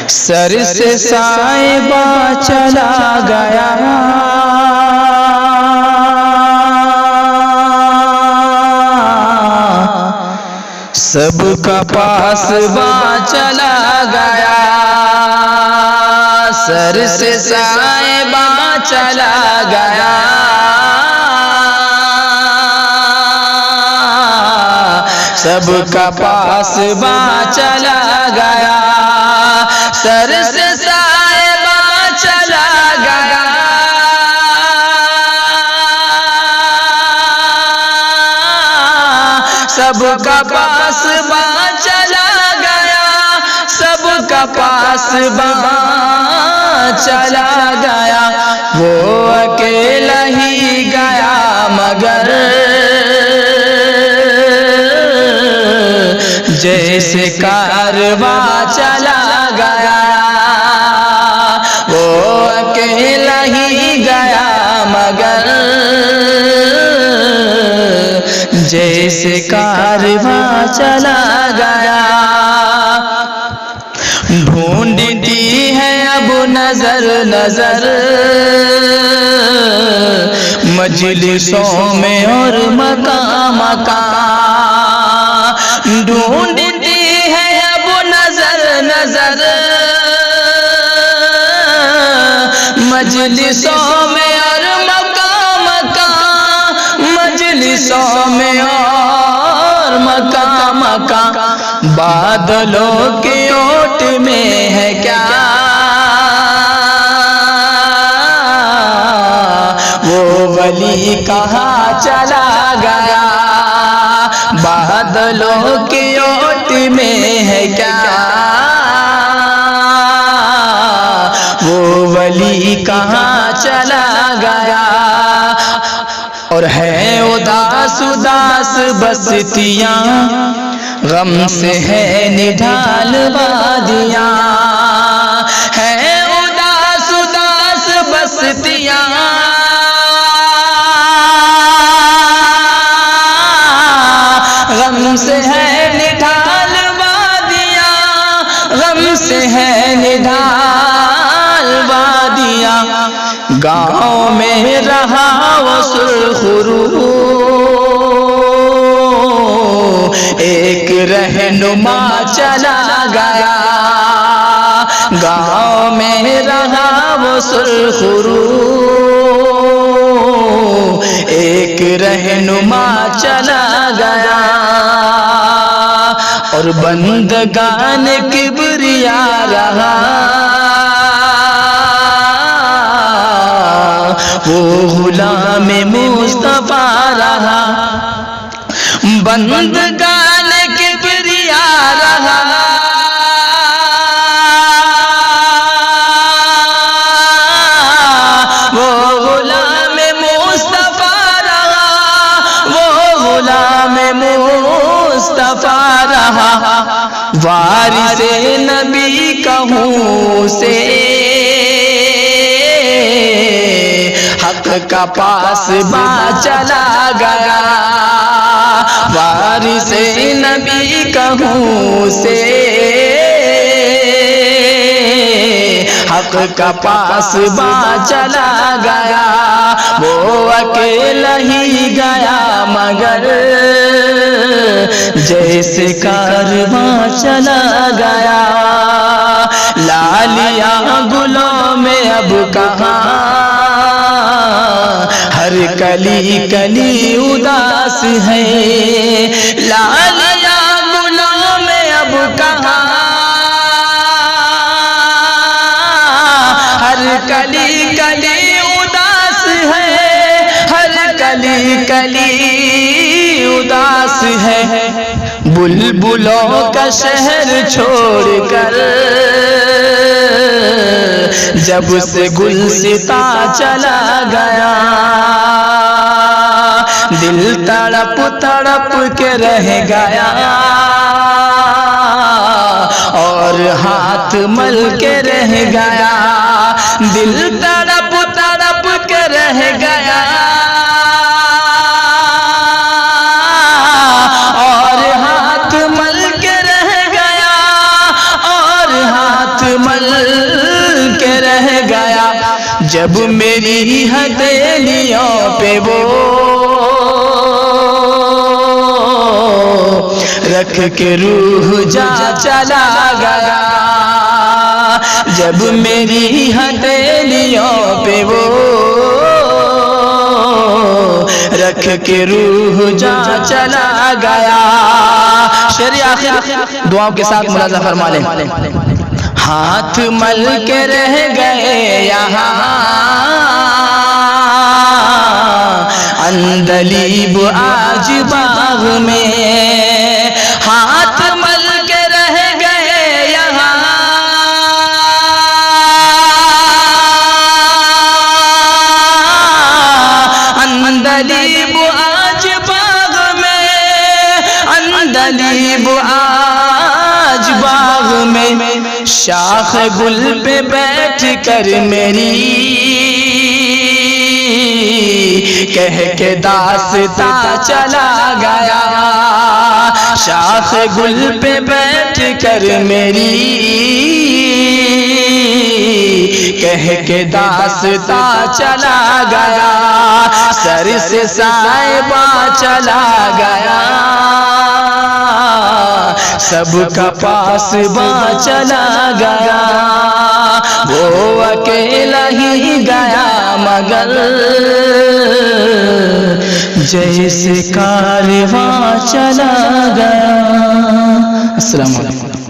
Sir से साहिबा चला गया, सबका पासबा चला गया। सर से साहिबा चला गया, सबका पासबा चला गया। सर से साहिबा चला गया, सबका पासबा चला गया, सबका पासबा चला गया। वो अकेला ही गया मगर जैसे कारवां चला गया। वो अकेला ही गया मगर जैसे कारवां चला गया। ढूंढती है अब नजर नजर मजलिसों में और मकाम मकाम। ढूंढती है अब नजर नजर मजलिसों में और मकाम मकाम, मजलिसों में और मकाम मकाम। बादलों की ओट में है क्या वो वली कहाँ चला गया। बादलों की ओट में है क्या वो वली कहाँ चला गया। और है उदास उदास बस्तियाँ, गम से है निढाल वादियाँ। है उदास उदास बस्तियाँ, गम से है निढाल वादियाँ, गम से है निढाल वादियाँ। गाँव में रहा वो सुरखरू, एक रहनुमा चला गया। गाँव में रहा वो सुरखरू, एक रहनुमा चला गया। और बंदगान किबरिया रहा वो गुलाम मुस्तफा रहा। बंदगान किबरिया रहा वो गुलाम मुस्तफा रहा, वो गुलाम मुस्तफा रहा। वारिसे नबी कहूँ से हक का पासबा चला गया। वारिसे नबी कहूँ से हक का पासबा चला गया। वो अकेला ही गया मगर जैसे कारवां चला गया। लालिया गुलों में अब कहाँ, हर कली कली उदास है। लालिया गुलों में अब कहाँ, हर कली कली उदास है, हर कली कली उदास है। बुलबुलों का शहर छोड़कर जब से गुलसिता चला गया, दिल तड़प तड़प के रह गया और हाथ मल के रह गया। दिल तड़प तड़प के रह गया और हाथ मल के रह गया, और हाथ मल हथेलियों पे वो रख के रूह जा चला गया। जब मेरी हथेलियों पे वो रख के रूह जा चला गया। शेर आखिर दुआओं के साथ मुलाजा फरमा लें। हाथ मल के रह गए यहाँ अंदलीब आज बाग में, हाथ मल के रह गए यहाँ अंदलीब आज बाग में, अंदलीब आज बाग में। शाख गुल पे बैठ कर मेरी कह के दास्ता चला गया। शाख गुल पे बैठ कर मेरी कह के दास्ता चला गया। सर से साहिबा चला गया, सबका पास बा चला गया। वो अकेला ही गया मगर जैसे कारवां चला गया। अस्सलाम वालेकुम।